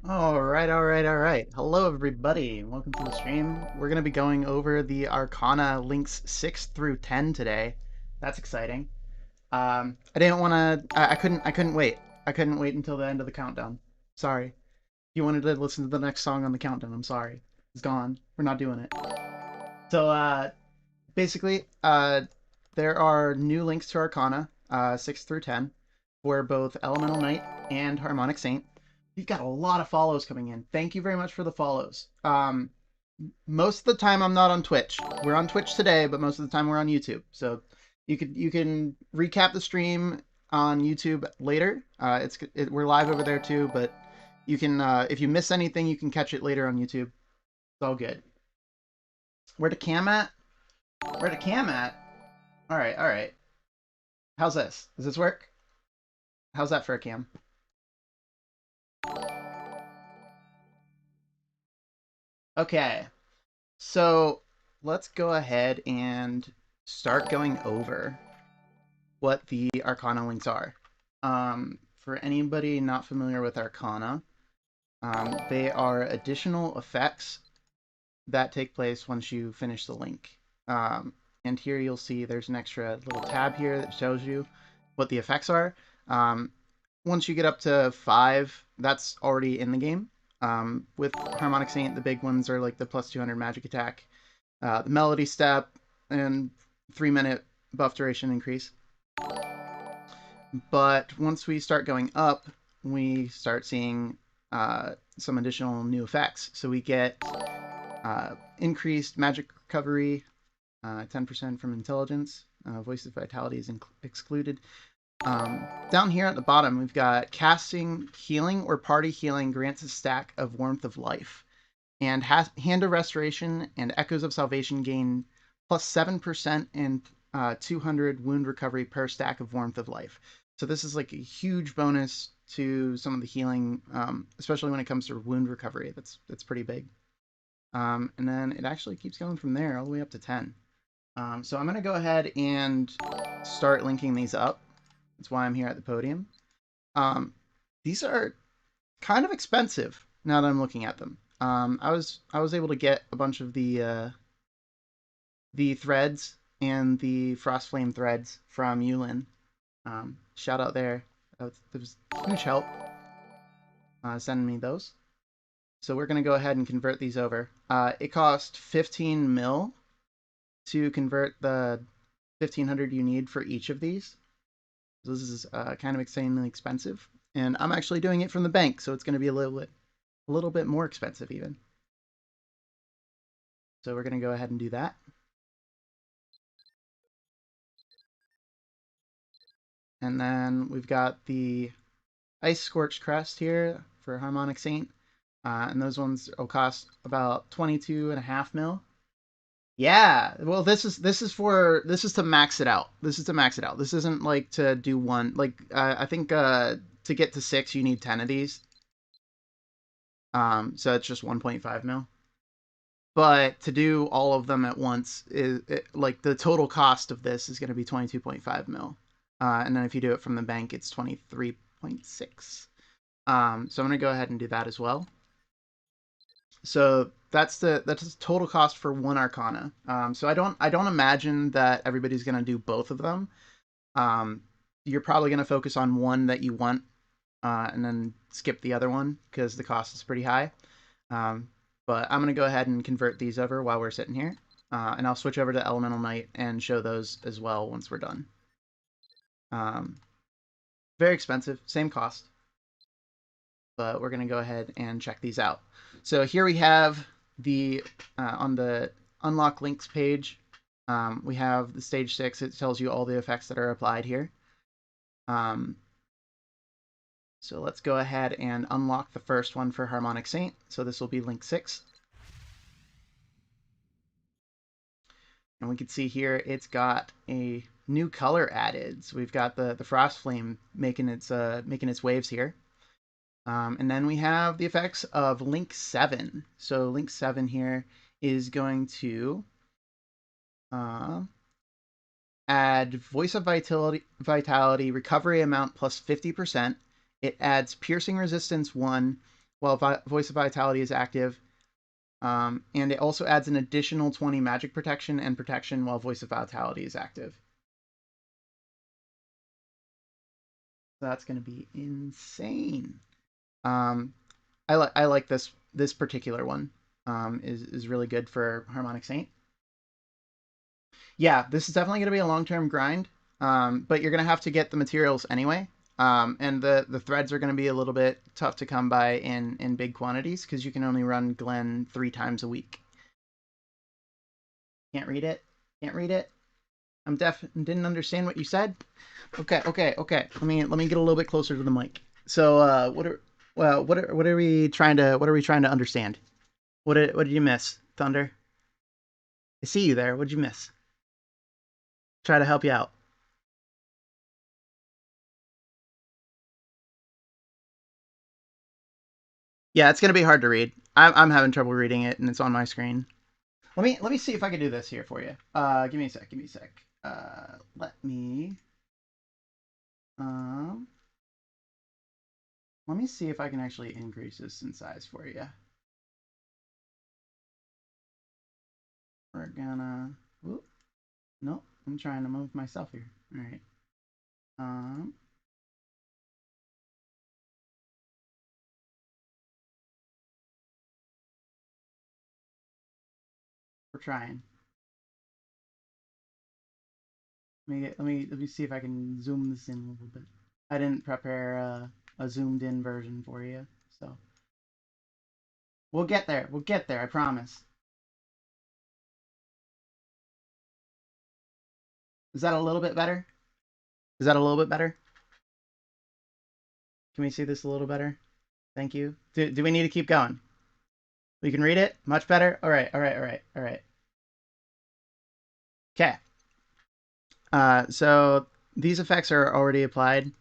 All right. Hello, everybody. Welcome to the stream. We're going to be going over the Arcana links 6 through 10 today. That's exciting. I didn't want to. I couldn't wait. I couldn't wait until the end of the countdown. Sorry. You wanted to listen to the next song on the countdown. I'm sorry. It's gone. We're not doing it. So, basically, there are new links to Arcana 6 through 10 for both Elemental Knight and Harmonic Saint. We've got a lot of follows coming in. Thank you very much for the follows. Most of the time I'm not on Twitch. We're on Twitch today, but most of the time we're on YouTube. So you can recap the stream on YouTube later. We're live over there too, but you can if you miss anything, you can catch it later on YouTube. It's all good. Where the cam at? Where the cam at? All right. How's this? Does this work? How's that for a cam? Okay. So let's go ahead and start going over what the Arcana links are. For anybody not familiar with Arcana, they are additional effects that take place once you finish the link. And here you'll see there's an extra little tab here that shows you what the effects are. Once you get up to 5, that's already in the game. With Harmonic Saint, the big ones are like the plus 200 magic attack, the melody step, and 3-minute buff duration increase. But once we start going up, we start seeing some additional new effects. So we get increased magic recovery, 10% from intelligence, voice of vitality is excluded. Down here at the bottom, we've got casting healing or party healing grants a stack of warmth of life. And hand of restoration and echoes of salvation gain plus 7% and 200 wound recovery per stack of warmth of life. So this is like a huge bonus to some of the healing, especially when it comes to wound recovery. That's pretty big. And then it actually keeps going from there all the way up to 10. So I'm going to go ahead and start linking these up. That's why I'm here at the podium. These are kind of expensive now that I'm looking at them. I was able to get a bunch of the threads and the Frostflame threads from Yulin. Shout out there. That was huge help sending me those. So we're going to go ahead and convert these over. It cost 15 mil to convert the 1500 you need for each of these. So this is kind of insanely expensive. And I'm actually doing it from the bank, so it's going to be a little bit more expensive even. So we're going to go ahead and do that. And then we've got the Ice Scorched Crest here for Harmonic Saint. And those ones will cost about 22.5 mil. Yeah, well, this is to max it out. This is to max it out. This isn't like to do one. Like I think to get to 6, you need 10 of these. So it's just 1.5 mil. But to do all of them at once is like the total cost of this is going to be 22.5 mil. And then if you do it from the bank, it's 23.6. So I'm going to go ahead and do that as well. So that's the total cost for one Arcana. So I don't imagine that everybody's going to do both of them. You're probably going to focus on one that you want and then skip the other one because the cost is pretty high. But I'm going to go ahead and convert these over while we're sitting here. And I'll switch over to Elemental Knight and show those as well once we're done. Very expensive, same cost. But we're going to go ahead and check these out. So here we have the, on the Unlock Links page, we have the Stage 6. It tells you all the effects that are applied here. So let's go ahead and unlock the first one for Harmonic Saint. So this will be Link 6. And we can see here it's got a new color added. So we've got the Frostflame making its waves here. And then we have the effects of Link 7. So Link 7 here is going to add Voice of Vitality recovery amount plus 50%. It adds Piercing Resistance 1 while Voice of Vitality is active. And it also adds an additional 20 magic protection and protection while Voice of Vitality is active. So that's going to be insane. Um, I like this particular one. Is really good for Harmonic Saint. Yeah, this is definitely going to be a long-term grind, but you're going to have to get the materials anyway. And the threads are going to be a little bit tough to come by in big quantities because you can only run Glen 3 times a week. Can't read it. Can't read it. I'm deaf and didn't understand what you said. Okay. Let me get a little bit closer to the mic. So, what are we trying to understand? What did you miss, Thunder? I see you there. What did you miss? Try to help you out. Yeah, it's gonna be hard to read. I'm having trouble reading it, and it's on my screen. Let me see if I can do this here for you. Give me a sec. Give me a sec. Let me um let me see if I can actually increase this in size for you. We're gonna. Whoop, nope. I'm trying to move myself here. All right. Um. We're trying. Let me see if I can zoom this in a little bit. I didn't prepare a zoomed in version for you, so we'll get there. We'll get there. I promise. Is that a little bit better? Is that a little bit better? Can we see this a little better? Thank you. Do we need to keep going? We can read it? Much better? All right. Okay. So these effects are already applied.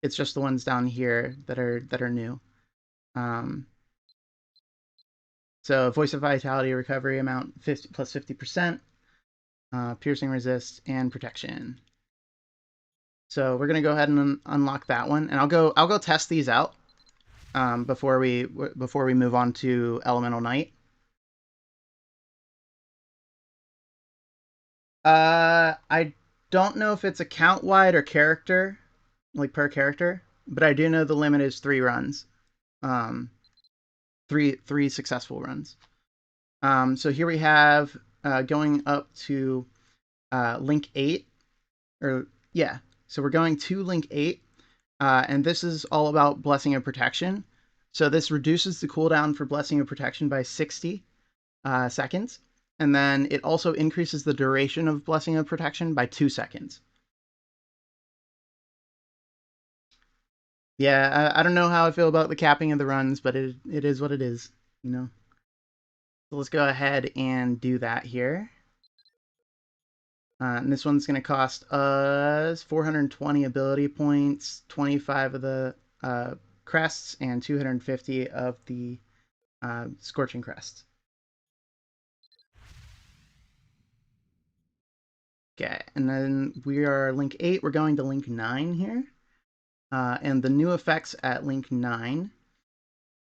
It's just the ones down here that are new. Um, so voice of vitality recovery amount 50 plus 50%, piercing resist, and protection. So we're gonna go ahead and unlock that one, and I'll go test these out before we move on to Elemental Knight. I don't know if it's account wide or character, like per character, but I do know the limit is 3 runs, um, three successful runs. So here we have going up to link 8, or yeah. So we're going to link 8, and this is all about Blessing of Protection. So this reduces the cooldown for Blessing of Protection by 60 seconds, and then it also increases the duration of Blessing of Protection by 2 seconds. Yeah, I don't know how I feel about the capping of the runs, but it is what it is, you know. So let's go ahead and do that here. And this one's going to cost us 420 ability points, 25 of the crests, and 250 of the scorching crests. Okay, and then we are link 8. We're going to link 9 here. And the new effects at link 9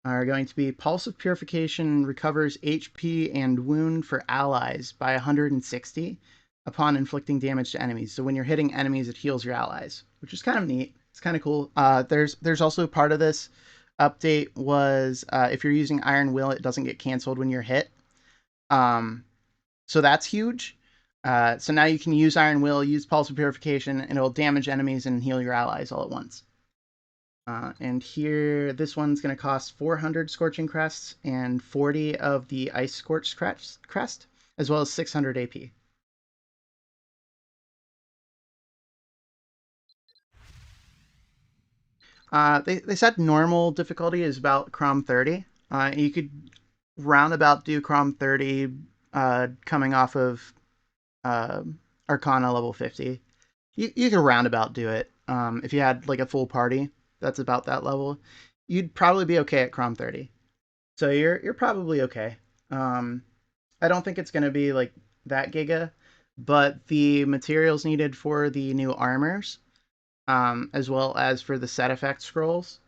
are going to be Pulse of Purification recovers HP and wound for allies by 160 upon inflicting damage to enemies. So when you're hitting enemies, it heals your allies, which is kind of neat. It's kind of cool. There's also part of this update was if you're using Iron Will, it doesn't get canceled when you're hit. So that's huge. So now you can use Iron Will, use Pulse of Purification, and it'll damage enemies and heal your allies all at once. And here, this one's going to cost 400 Scorching Crests and 40 of the Ice Scorched Crest, as well as 600 AP. They said normal difficulty is about Crom 30. You could roundabout do Crom 30 coming off of Arcana level 50. You could roundabout do it. If you had like a full party that's about that level, you'd probably be okay at Crom 30. So you're probably okay. I don't think it's going to be like that giga, but the materials needed for the new armors, as well as for the set effect scrolls,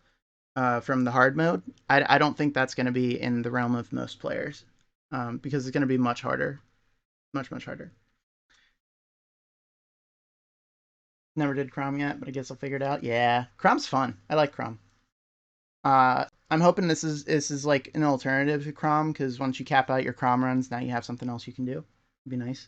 from the hard mode. I don't think that's going to be in the realm of most players because it's going to be much harder, much harder. Never did Crom yet, but I guess I'll figure it out. Yeah, Crom's fun. I like Crom. I'm hoping this is like an alternative to Crom because once you cap out your Crom runs, now you have something else you can do. It'd be nice.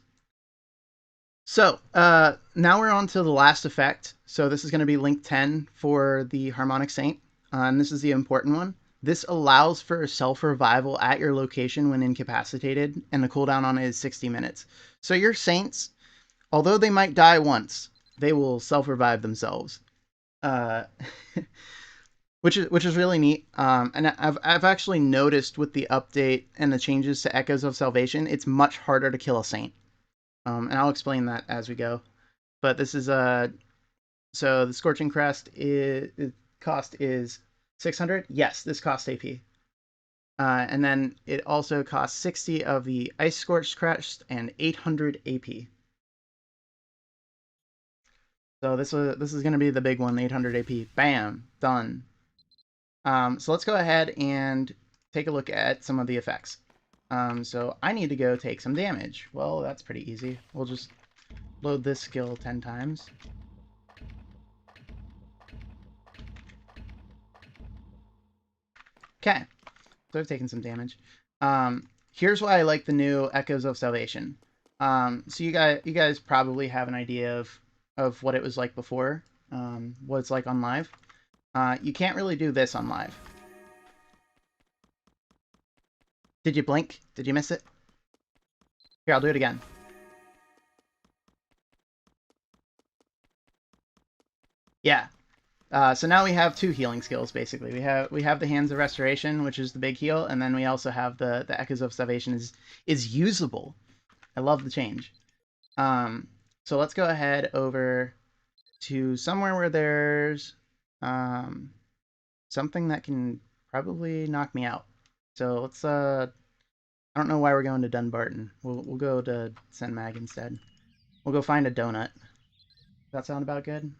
So now we're on to the last effect. So this is going to be link 10 for the Harmonic Saint, and this is the important one. This allows for self-revival at your location when incapacitated, and the cooldown on it is 60 minutes. So your Saints, although they might die once, they will self-revive themselves. Uh, which is really neat. And I've actually noticed with the update and the changes to Echoes of Salvation, it's much harder to kill a Saint. And I'll explain that as we go. But this is so the Scorching Crest cost is 600. Yes, this costs AP. And then it also costs 60 of the Ice Scorched Crest and 800 AP. So this is going to be the big one, 800 AP. Bam, done. So let's go ahead and take a look at some of the effects. So I need to go take some damage. Well, that's pretty easy. We'll just load this skill 10 times. Okay, so I've taken some damage. Here's why I like the new Echoes of Salvation. So you guys probably have an idea of what it was like before, what it's like on live. You can't really do this on live. Did you blink? Did you miss it? Here, I'll do it again. Yeah. So now we have two healing skills basically. We have the Hands of Restoration, which is the big heal, and then we also have the Echoes of Salvation is usable. I love the change. So let's go ahead over to somewhere where there's something that can probably knock me out. So let's I don't know why we're going to Dunbarton. We'll go to Senmag instead. We'll go find a donut. Does that sound about good?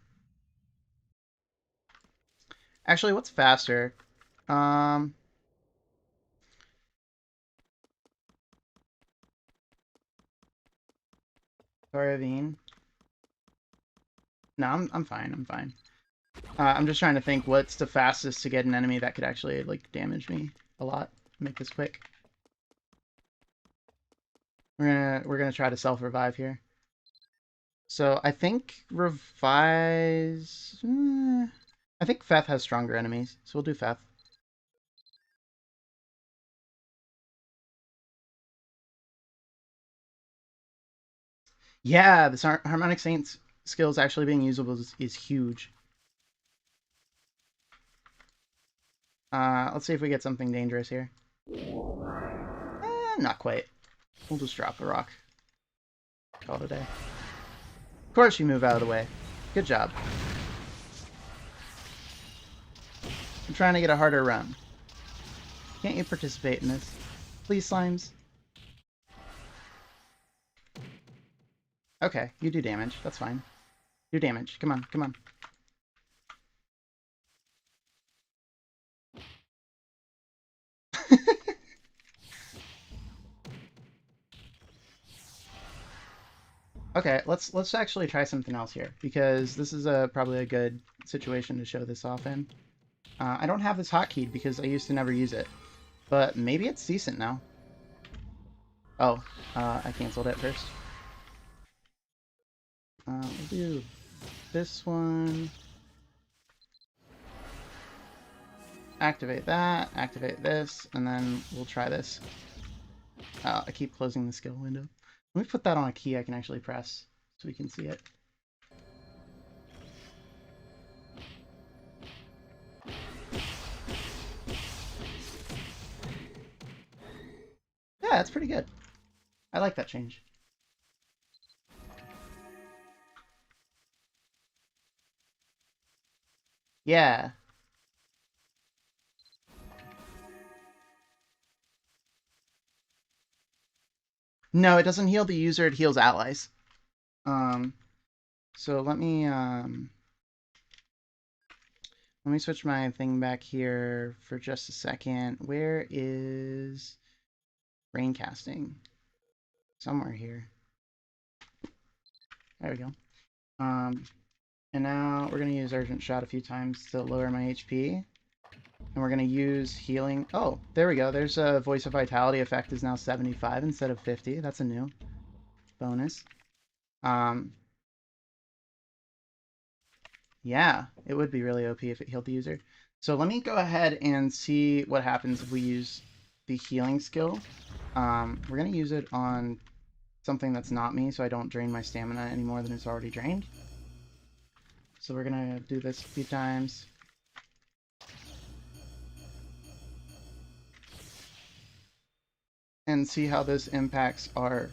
Actually, what's faster? Um, Ravine. No, I'm fine. I'm fine. I'm just trying to think what's the fastest to get an enemy that could actually like damage me a lot. Make this quick. We're gonna try to self revive here. So I think revise. I think Feth has stronger enemies, so we'll do Feth. Yeah, this Harmonic Saint's skills actually being usable is huge. Let's see if we get something dangerous here. Not quite. We'll just drop a rock. Call it a day. Of course you move out of the way. Good job. I'm trying to get a harder run. Can't you participate in this? Please, slimes. Okay, you do damage. That's fine. Do damage. Come on, come on. Okay, let's actually try something else here because this is probably a good situation to show this off in. I don't have this hotkeyed because I used to never use it, but maybe it's decent now. Oh, I canceled it first. We'll do this one. Activate that, activate this, and then we'll try this. I keep closing the skill window. Let me put that on a key I can actually press so we can see it. Yeah, that's pretty good. I like that change. Yeah. No, it doesn't heal the user, it heals allies. So let me Let me switch my thing back here for just a second. Where is rain casting? Somewhere here. There we go. And now we're going to use Urgent Shot a few times to lower my HP. And we're going to use healing. Oh, there we go. There's a Voice of Vitality effect is now 75 instead of 50. That's a new bonus. Yeah, it would be really OP if it healed the user. So let me go ahead and see what happens if we use the healing skill. We're going to use it on something that's not me so I don't drain my stamina any more than it's already drained. So we're going to do this a few times. And see how this impacts our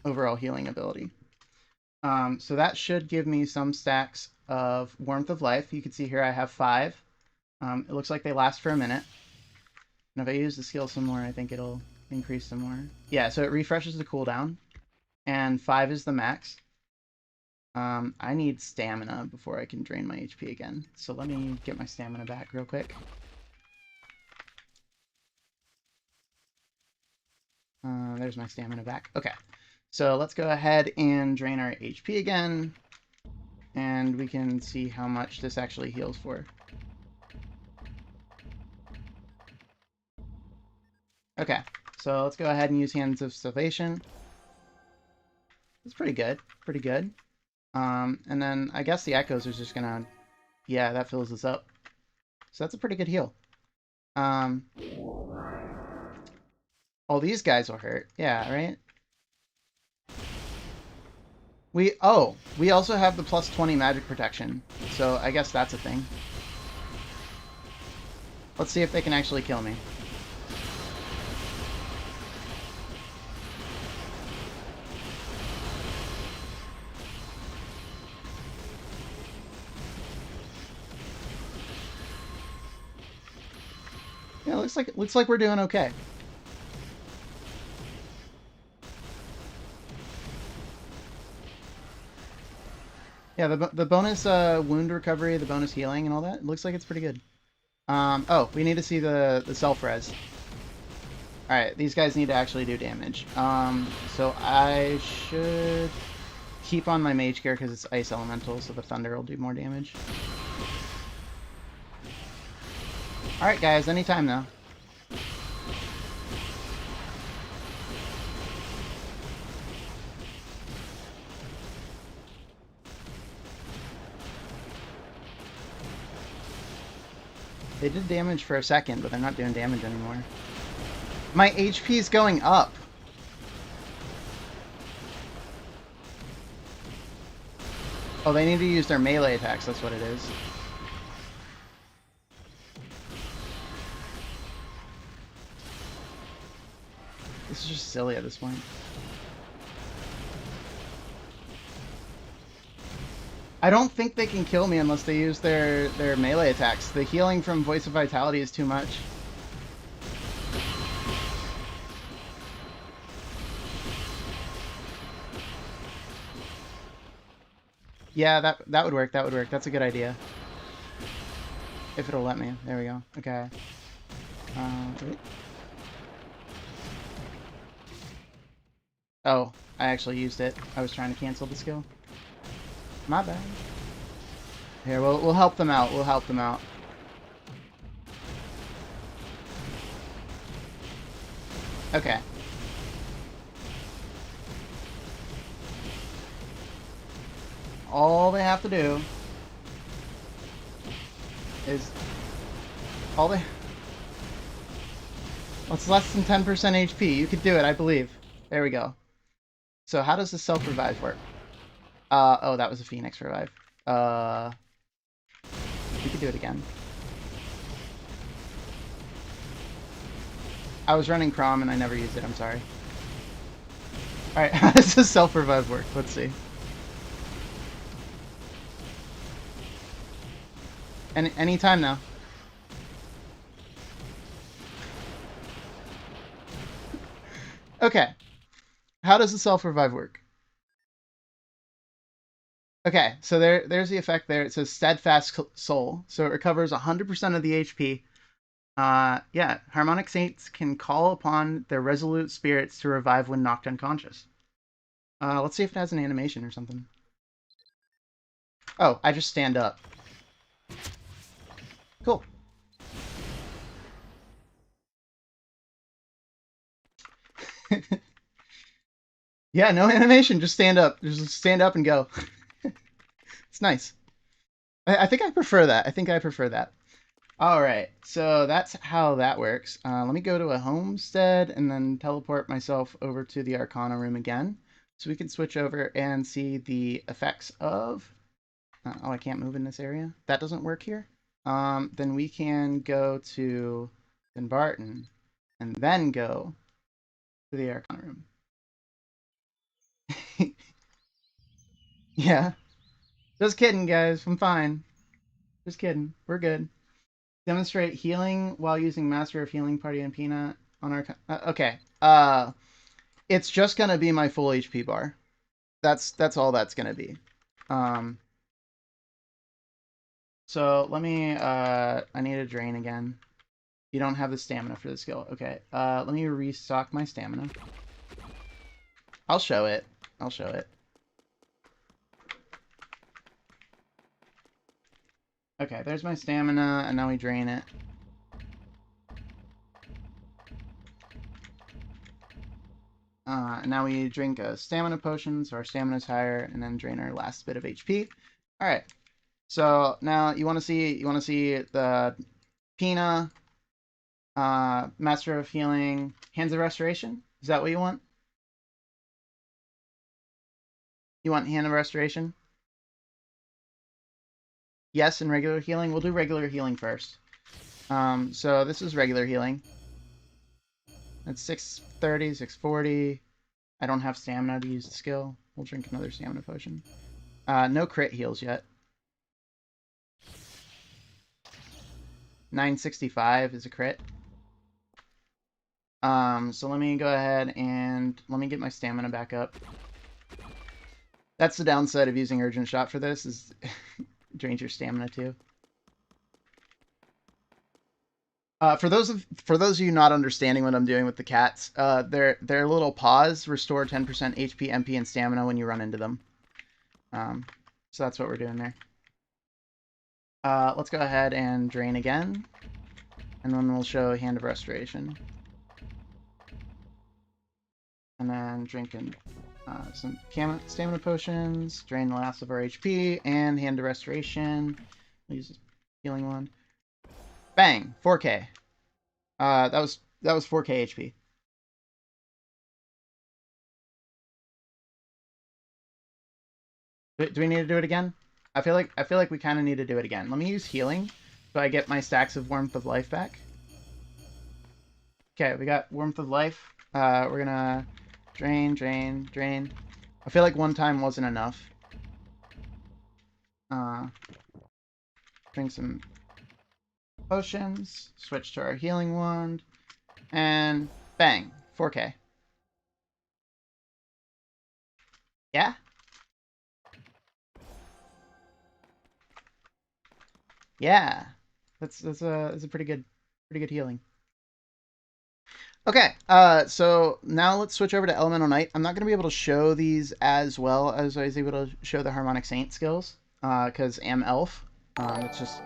overall healing ability. So that should give me some stacks of Warmth of Life. You can see here I have 5. It looks like they last for a minute. And if I use the skill some more, I think it'll increase some more. Yeah, so it refreshes the cooldown. And 5 is the max. I need stamina before I can drain my HP again. So let me get my stamina back real quick. There's my stamina back. Okay, so let's go ahead and drain our HP again. And we can see how much this actually heals for. Okay, so let's go ahead and use Hands of Salvation. It's pretty good, pretty good. And then I guess the Echoes is just gonna... Yeah, that fills us up. So that's a pretty good heal. Oh, these guys will hurt. Yeah, right? We also have the plus 20 magic protection. So I guess that's a thing. Let's see if they can actually kill me. Yeah, looks like we're doing okay. Yeah, the bonus wound recovery, the bonus healing, and all that, it looks like it's pretty good. Oh, we need to see the self-res. Alright, these guys need to actually do damage. So I should keep on my mage gear because it's ice elemental, so the thunder will do more damage. Alright guys, anytime now. They did damage for a second, but they're not doing damage anymore. My HP is going up. Oh, they need to use their melee attacks, that's what it is. This is just silly at this point. I don't think they can kill me unless they use their melee attacks. The healing from Voice of Vitality is too much. Yeah, that would work. That would work. That's a good idea. If it'll let me. There we go. Okay. Wait. Oh, I actually used it. I was trying to cancel the skill. My bad. Here, we'll help them out. We'll help them out. Okay. All they have to do is well, it's less than 10% HP. You could do it, I believe. There we go. So how does the self-revive work? Oh, that was a Phoenix revive. We could do it again. I was running Crom and I never used it, I'm sorry. Alright, how does the self-revive work? Let's see. Anytime now. Okay. How does the self-revive work? Okay, so there's the effect there. It says steadfast soul, so it recovers 100% of the HP. Yeah, harmonic saints can call upon their resolute spirits to revive when knocked unconscious. Let's see if it has an animation or something. Oh, I just stand up. Cool. Yeah, no animation. Just stand up. Just stand up and go. It's nice. I think I prefer that. I think I prefer that. All right, so that's how that works. Let me go to a homestead and then teleport myself over to the Arcana room again, so we can switch over and see the effects of. Oh, I can't move in this area. That doesn't work here. Then we can go to Barton and then go to the Arcana room. Yeah, just kidding, guys. I'm fine. Just kidding. We're good. Demonstrate healing while using Master of Healing Party and Peanut on our. Okay. It's just gonna be my full HP bar. That's all that's gonna be. Um. So let me. I need a drain again. You don't have the stamina for the skill. Okay. Let me restock my stamina. I'll show it. I'll show it. Okay, there's my stamina, and now we drain it. And now we drink a stamina potion, so our stamina's higher, and then drain our last bit of HP. All right. So now you want to see the Pina, Master of Healing, Hands of Restoration. Is that what you want? You want Hand of Restoration? Yes, and regular healing. We'll do regular healing first. So this is regular healing. It's 630, 640. I don't have stamina to use the skill. We'll drink another stamina potion. No crit heals yet. 965 is a crit. So let me go ahead and let me get my stamina back up. That's the downside of using Urgent Shot for this, is drains your stamina too. For those of you not understanding what I'm doing with the cats, their little paws restore 10% HP, MP, and stamina when you run into them. So that's what we're doing there. Let's go ahead and drain again, and then we'll show Hand of Restoration. And then drinking some stamina potions, drain the last of our HP, and Hand of Restoration. We'll use this healing one. Bang! 4K. That was 4K HP. Do we need to do it again? I feel like we kind of need to do it again. Let me use healing so I get my stacks of Warmth of Life back. Okay, we got Warmth of Life. We're gonna drain, drain, drain. I feel like one time wasn't enough. Drink some potions. Switch to our healing wand, and bang, 4K. Yeah. Yeah. That's a pretty good healing. Okay, so now let's switch over to Elemental Knight. I'm not going to be able to show these as well as I was able to show the Harmonic Saint skills, because I'm Elf. It's just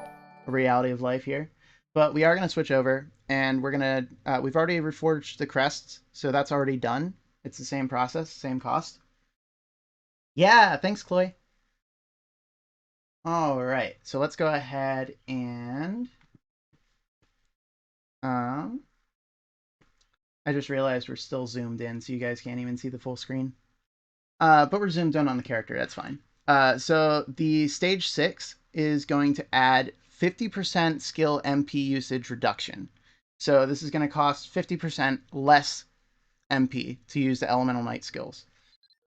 a reality of life here. But we are going to switch over, and we're going to, we've already reforged the crests, so that's already done. It's the same process, same cost. Yeah, thanks, Chloe. All right, so let's go ahead and, um, I just realized we're still zoomed in, so you guys can't even see the full screen. But we're zoomed in on the character. That's fine. So the stage 6 is going to add 50% skill MP usage reduction. So this is going to cost 50% less MP to use the Elemental Knight skills.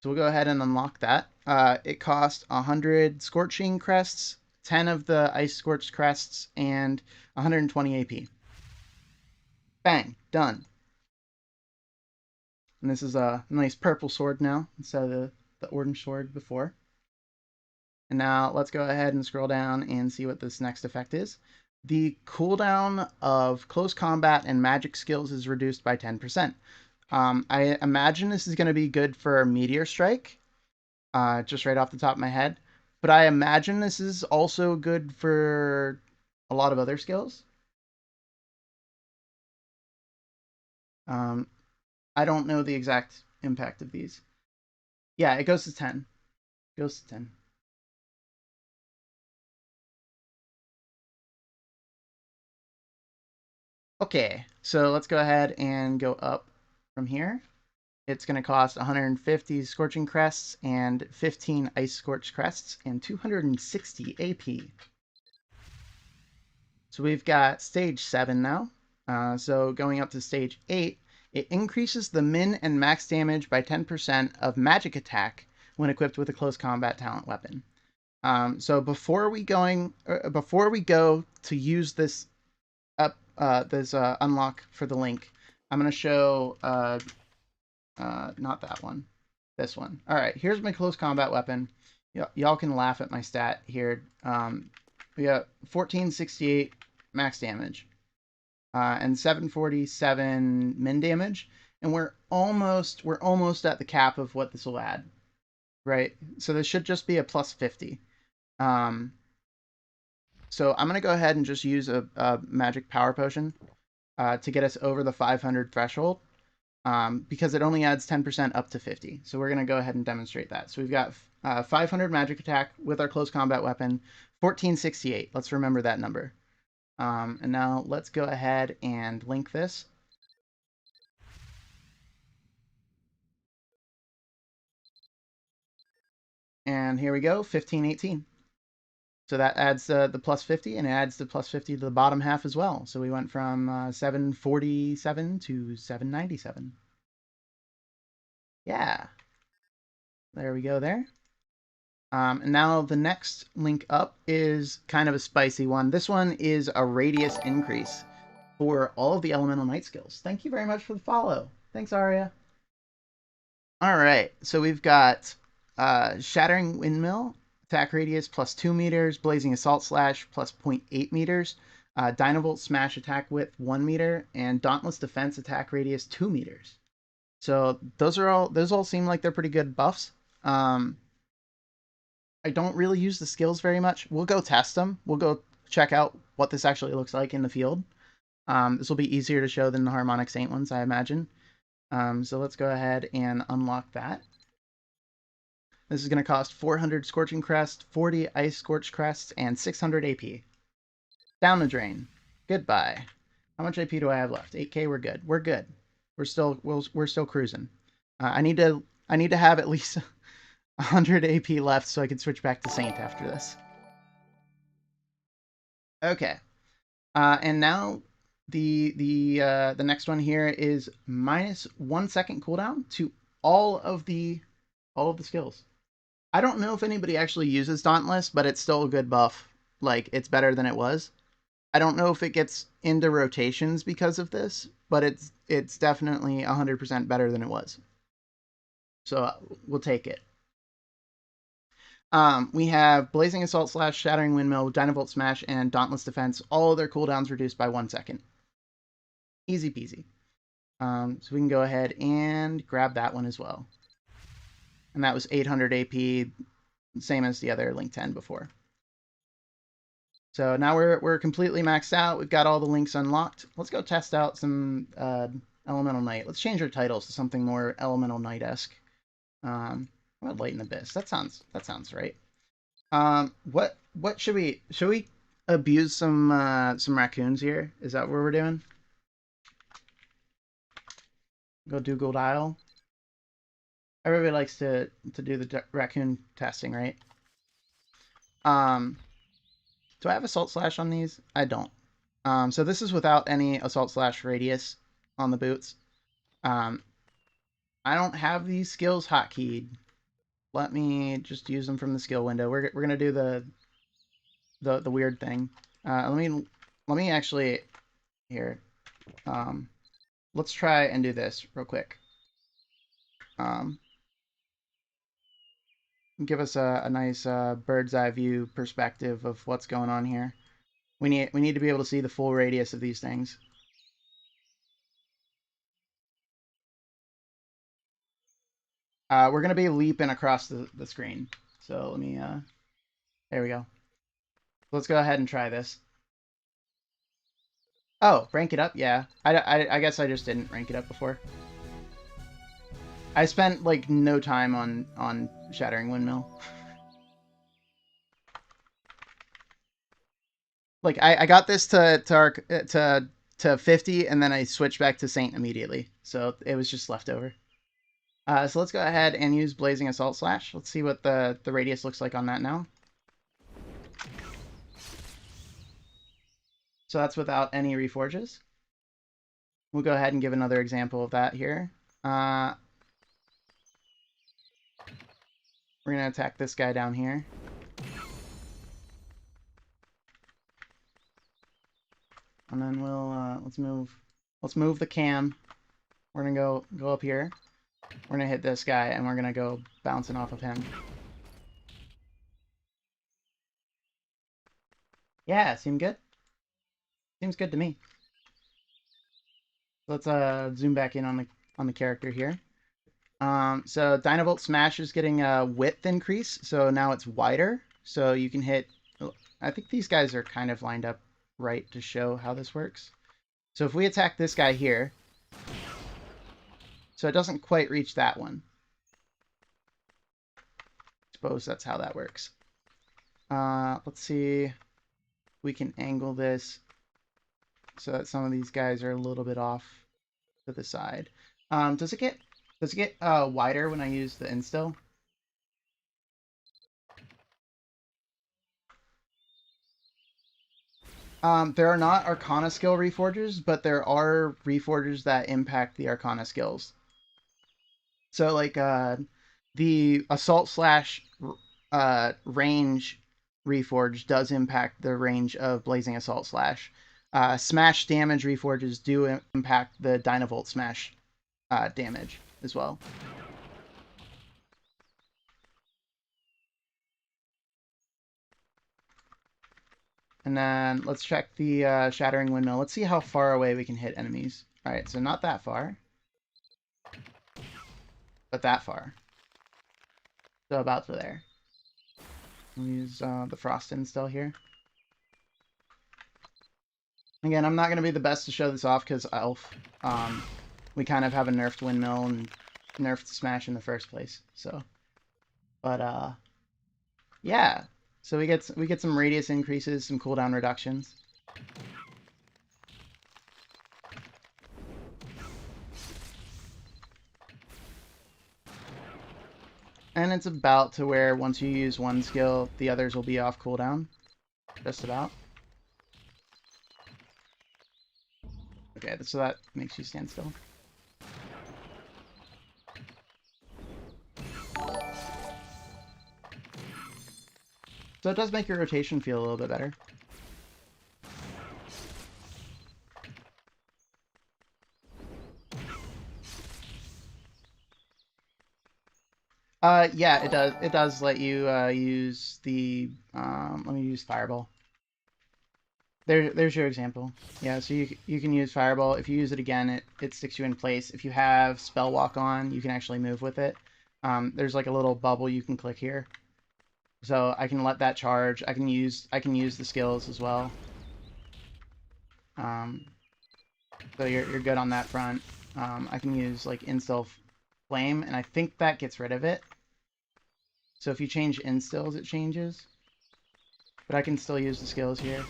So we'll go ahead and unlock that. It costs 100 Scorching Crests, 10 of the Ice Scorched Crests, and 120 AP. Bang, done. And this is a nice purple sword now instead of the orange sword before. And now let's go ahead and scroll down and see what this next effect is. The cooldown of close combat and magic skills is reduced by 10%. I imagine this is going to be good for Meteor Strike, just right off the top of my head. But I imagine this is also good for a lot of other skills. Um, I don't know the exact impact of these. Yeah, it goes to 10. It goes to 10. Okay, so let's go ahead and go up from here. It's going to cost 150 Scorching Crests and 15 Ice Scorch Crests and 260 AP. So we've got stage 7 now. So going up to stage 8, it increases the min and max damage by 10% of magic attack when equipped with a close combat talent weapon. So before we go to use this unlock for the link, I'm going to show not that one, this one. All right, here's my close combat weapon. Y'all can laugh at my stat here. We got 1468 max damage and 747 min damage, and we're almost at the cap of what this will add, right? So this should just be a plus 50. So I'm gonna go ahead and just use a magic power potion to get us over the 500 threshold. Because it only adds 10% up to 50. So we're going to go ahead and demonstrate that. So we've got 500 magic attack with our close combat weapon, 1468. Let's remember that number. And now let's go ahead and link this. And here we go, 1518. So that adds the plus 50, and it adds the plus 50 to the bottom half as well. So we went from 747 to 797. Yeah, there we go there. And now the next link up is kind of a spicy one. This one is a radius increase for all of the elemental knight skills. Thank you very much for the follow. Thanks, Arya. All right, so we've got Shattering Windmill, attack radius plus 2 meters, Blazing Assault Slash plus 0.8 meters, Dynavolt Smash attack width 1 meter, and Dauntless Defense attack radius 2 meters. So those all seem like they're pretty good buffs. I don't really use the skills very much. We'll go test them. We'll go check out what this actually looks like in the field. This will be easier to show than the Harmonic Saint ones, I imagine. So let's go ahead and unlock that. This is going to cost 400 Scorching Crest, 40 Ice Scorch Crests, and 600 AP. Down the drain. Goodbye. How much AP do I have left? 8K. We're good. We're good. We're still cruising. I need to have at least 100 AP left so I can switch back to Saint after this. Okay. And now the next one here is minus 1 second cooldown to all of the skills. I don't know if anybody actually uses Dauntless, but it's still a good buff. Like, it's better than it was. I don't know if it gets into rotations because of this, but it's definitely 100% better than it was. So we'll take it. We have Blazing Assault Slash, Shattering Windmill, Dynavolt Smash, and Dauntless Defense. All of their cooldowns reduced by 1 second. Easy peasy. So we can go ahead and grab that one as well. And that was 800 AP, same as the other Link 10 before. So now we're completely maxed out. We've got all the links unlocked. Let's go test out some Elemental Knight. Let's change our titles to something more Elemental Knight-esque. How about Light Abyss? That sounds right. What should we abuse some raccoons here? Is that what we're doing? Go do Gold Isle. Everybody likes to do the raccoon testing, right? Do I have Assault Slash on these? I don't. So this is without any Assault Slash radius on the boots. I don't have these skills hotkeyed. Let me just use them from the skill window. We're gonna do the weird thing. Let me actually here. Let's try and do this real quick. give us a nice bird's eye view perspective of what's going on here. We need to be able to see the full radius of these things. We're gonna be leaping across the screen. So let me there we go. Let's go ahead and try this. Oh, rank it up? Yeah. I guess I just didn't rank it up before. I spent like no time on Shattering Windmill. Like I got this to 50 and then I switched back to Saint immediately. So it was just leftover. So let's go ahead and use Blazing Assault Slash. Let's see what the radius looks like on that now. So that's without any reforges. We'll go ahead and give another example of that here. We're going to attack this guy down here. And then we'll let's move the cam. We're gonna go up here. We're gonna hit this guy and we're gonna go bouncing off of him. Yeah, seem good? Seems good to me. Let's zoom back in on the character here. So Dynavolt Smash is getting a width increase, so now it's wider. So you can hit. I think these guys are kind of lined up right to show how this works. So if we attack this guy here, so it doesn't quite reach that one. Suppose that's how that works. Let's see. We can angle this so that some of these guys are a little bit off to the side. Does it get wider when I use the instill? There are not Arcana skill reforgers, but there are reforgers that impact the Arcana skills. So like the Assault Slash range reforge does impact the range of Blazing Assault Slash. Smash damage reforges do impact the Dynavolt Smash damage as well. And then let's check the Shattering Windmill. Let's see how far away we can hit enemies. All right, so not that far, but that far. So about to there. We'll use the Frost Instill here. Again, I'm not going to be the best to show this off because Elf. We kind of have a nerfed Windmill and nerfed Smash in the first place. So, but yeah. So we get some radius increases, some cooldown reductions. And it's about to where once you use one skill, the others will be off cooldown. Just about. Okay, so that makes you stand still. So it does make your rotation feel a little bit better. Yeah, it does. It does let you use the. Let me use Fireball. There's your example. Yeah, so you can use Fireball. If you use it again, it sticks you in place. If you have Spell Walk on, you can actually move with it. There's like a little bubble you can click here. So I can let that charge. I can use the skills as well. So you're good on that front. I can use like Instill Flame, and I think that gets rid of it. So if you change instills, it changes. But I can still use the skills here.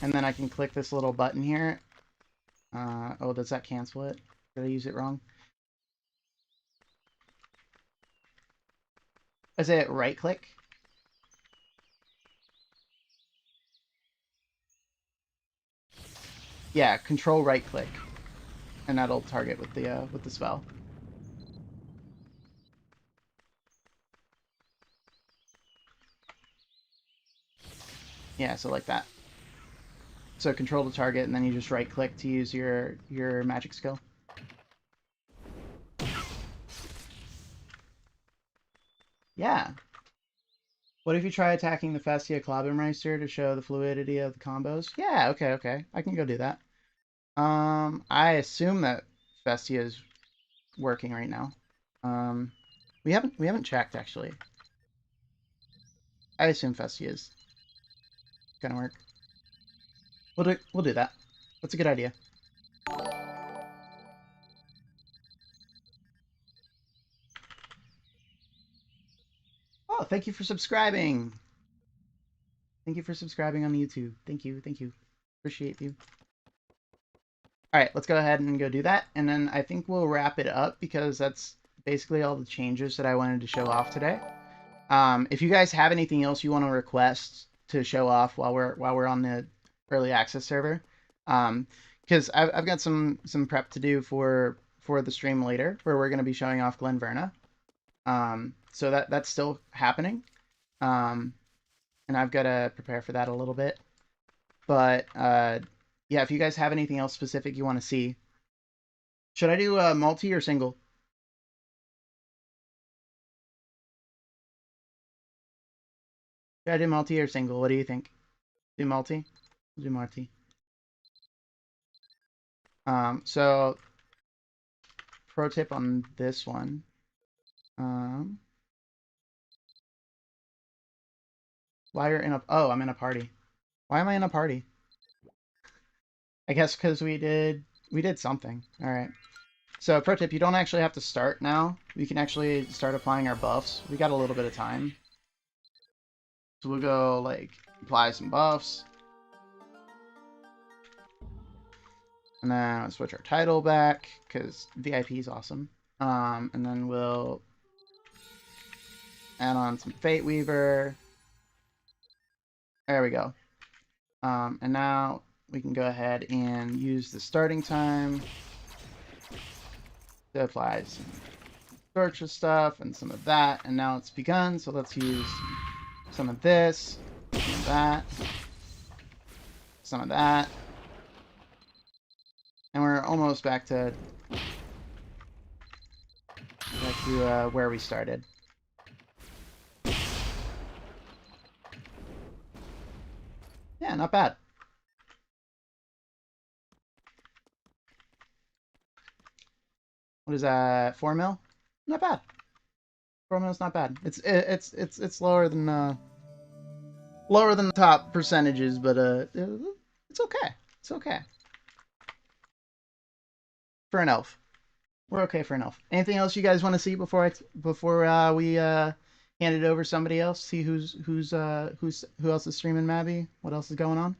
And then I can click this little button here. Oh, does that cancel it? Did I use it wrong? Is it right click? Yeah, control right click. And that'll target with the spell. Yeah, so like that. So control to target, and then you just right click to use your magic skill. Yeah. What if you try attacking the Festia Klabbermeister to show the fluidity of the combos? Yeah, okay, okay. I can go do that. I assume that Festia is working right now. Um, we haven't checked actually. I assume Festia is gonna work. We'll do that. That's a good idea. Oh, thank you for subscribing. Thank you for subscribing on YouTube. Thank you, thank you. Appreciate you. All right, let's go ahead and go do that, and then I think we'll wrap it up because that's basically all the changes that I wanted to show off today. If you guys have anything else you want to request to show off while we're on the early access server, because I've got some prep to do for the stream later where we're going to be showing off Glen Verna. So that's still happening, and I've got to prepare for that a little bit. But yeah, if you guys have anything else specific you want to see, should I do multi or single? Should I do multi or single? What do you think? Do multi? Do multi. So pro tip on this one. Why you're in a... Oh, I'm in a party. Why am I in a party? I guess because we did something. All right. So pro tip, you don't actually have to start now. We can actually start applying our buffs. We got a little bit of time. So we'll go like apply some buffs. And then we'll switch our title back because VIP is awesome. And then we'll add on some Fate Weaver. There we go. And now we can go ahead and use the starting time to apply some torture stuff and some of that. And now it's begun. So let's use some of this, some of that, some of that. And we're almost back to where we started. Yeah, not bad. What is that? 4 mil? Not bad. 4 mil is not bad. It's lower than the top percentages, but it's okay. It's okay for an elf. We're okay for an elf. Anything else you guys want to see before we hand it over to somebody else? See who else is streaming Mabby? What else is going on?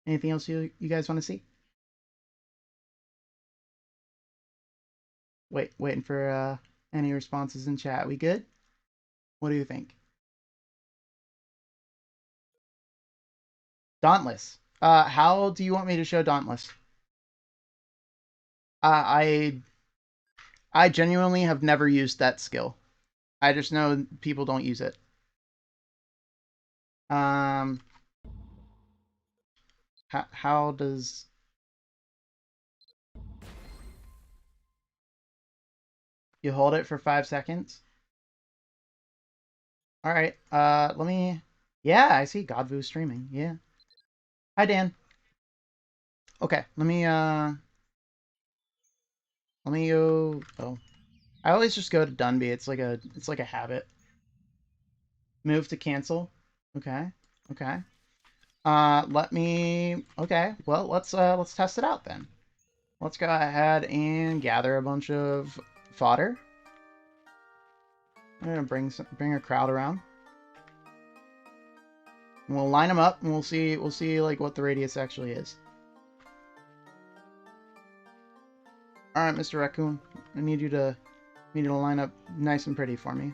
Anything else you guys want to see? Waiting for any responses in chat. We good? What do you think? Dauntless. How do you want me to show Dauntless? I genuinely have never used that skill. I just know people don't use it. How does... You hold it for 5 seconds? Alright, let me... Yeah, I see Godvu streaming, yeah. Hi, Dan. Okay, let me go... Oh. I always just go to Dunby, it's like a habit. Move to cancel. Okay, okay. Let me... Okay, well, let's test it out then. Let's go ahead and gather a bunch of fodder. I'm gonna bring a crowd around. And we'll line them up, and we'll see like what the radius actually is. All right, Mr. Raccoon, I need you to line up nice and pretty for me.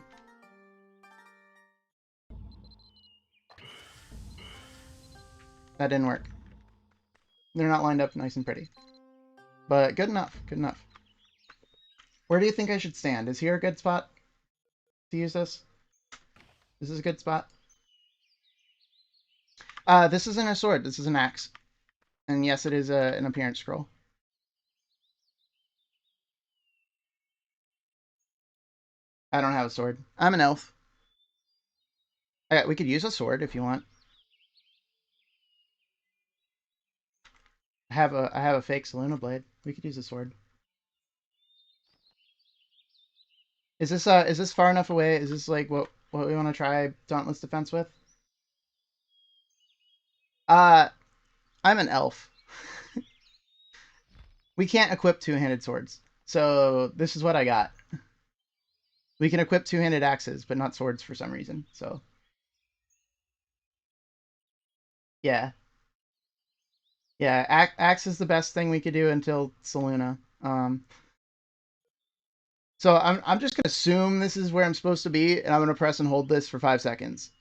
That didn't work. They're not lined up nice and pretty. But good enough, good enough. Where do you think I should stand? Is here a good spot to use this? This is a good spot. This isn't a sword. This is an axe. And yes, it is an appearance scroll. I don't have a sword. I'm an elf. We could use a sword if you want. I have a fake Selena blade. We could use a sword. Is this far enough away? Is this like what we want to try Dauntless Defense with? Uh, I'm an elf. We can't equip two-handed swords. So this is what I got. We can equip two-handed axes, but not swords for some reason. So yeah. Yeah, axe is the best thing we could do until Selena. So I'm just gonna assume this is where I'm supposed to be, and I'm gonna press and hold this for 5 seconds,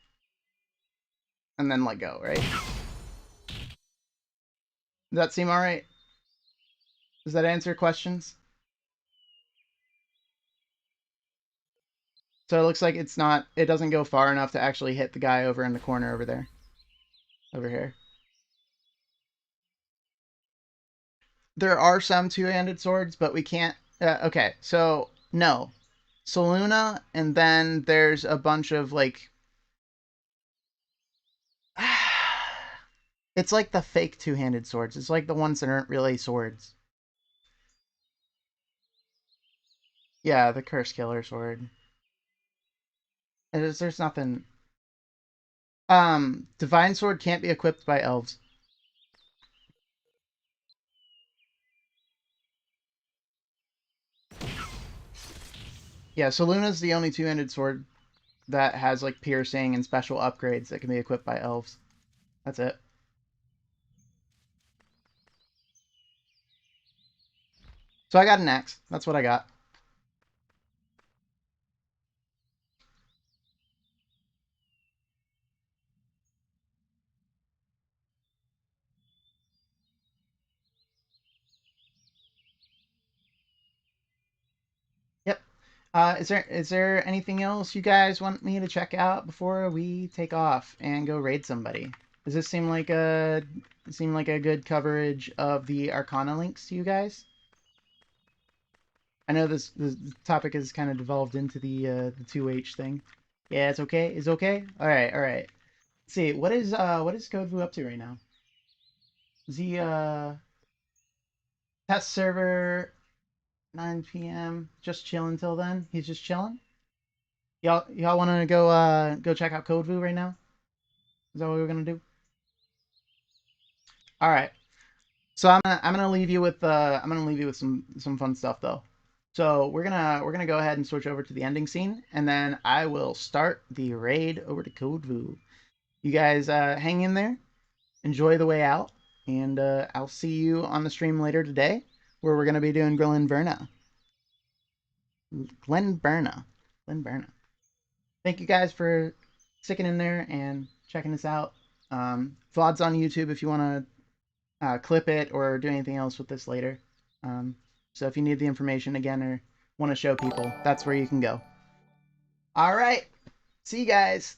and then let go. Right? Does that seem all right? Does that answer questions? So it looks like it's not. It doesn't go far enough to actually hit the guy over in the corner over there, over here. There are some two-handed swords, but we can't. Okay, so no, Seluna, and then there's a bunch of like. It's like the fake two-handed swords. It's like the ones that aren't really swords. Yeah, the Curse Killer sword. There's nothing. Divine Sword can't be equipped by elves. Yeah, so Luna's the only two-handed sword that has like piercing and special upgrades that can be equipped by elves. That's it. So I got an axe. That's what I got. Yep. Is there anything else you guys want me to check out before we take off and go raid somebody? Does this seem like a good coverage of the Arcana links to you guys? I know this topic has kind of devolved into the 2H thing. Yeah, it's okay. It's okay. All right, all right. Let's see, what is Code up to right now? Is he test server 9 p.m. just chilling till then? He's just chilling. Y'all want to go check out Code right now? Is that what we're gonna do? All right. So I'm gonna leave you with some fun stuff though. So we're gonna go ahead and switch over to the ending scene, and then I will start the raid over to Code. You guys hang in there, enjoy the way out, and I'll see you on the stream later today, where we're gonna be doing Glen Verna. Glen Berna. Glen Berna. Thank you guys for sticking in there and checking us out. VOD's on YouTube if you want to clip it or do anything else with this later. So if you need the information again or want to show people, that's where you can go. All right. See you guys.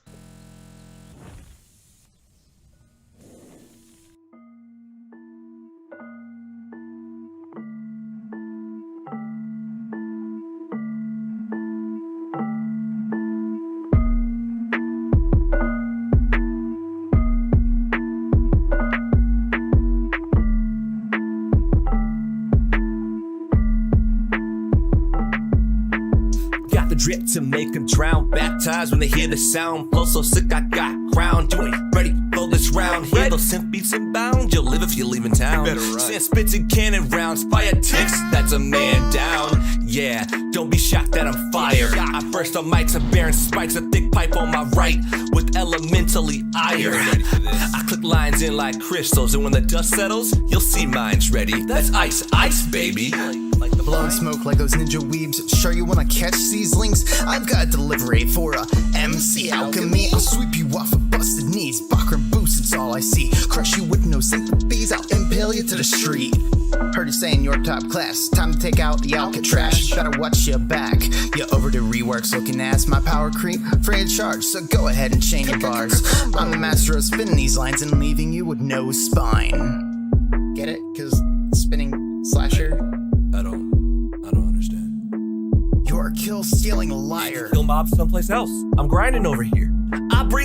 Drip to make them drown, baptized when they hear the sound. Flow so sick I got crowned. Doing ready for this round. Hear those synth beats inbound. You'll live if you leave in town. Sand spits and cannon rounds. Fire ticks, that's a man down. Yeah, don't be shocked that I'm fire. I burst on mics, I'm bearing spikes. A thick pipe on my right with elementally iron. I click lines in like crystals, and when the dust settles, you'll see mine's ready. That's ice, ice, baby. Blowing smoke like those ninja weebs. Sure you wanna catch these links? I've got delivery for a MC alchemy. I'll sweep you off of busted knees. Bakram boost, it's all I see. Crush you with no sympathies, I'll impale you to the street. Heard you saying you're top class. Time to take out the Alcatraz. Better watch your back. You overdue reworks looking ass. My power creep, free of charge. So go ahead and chain your bars. I'm the master of spinning these lines and leaving you with no spine. Get it? Cause spinning slasher. I don't understand. You're a kill-stealing liar. Kill mobs someplace else. I'm grinding over here. I breathe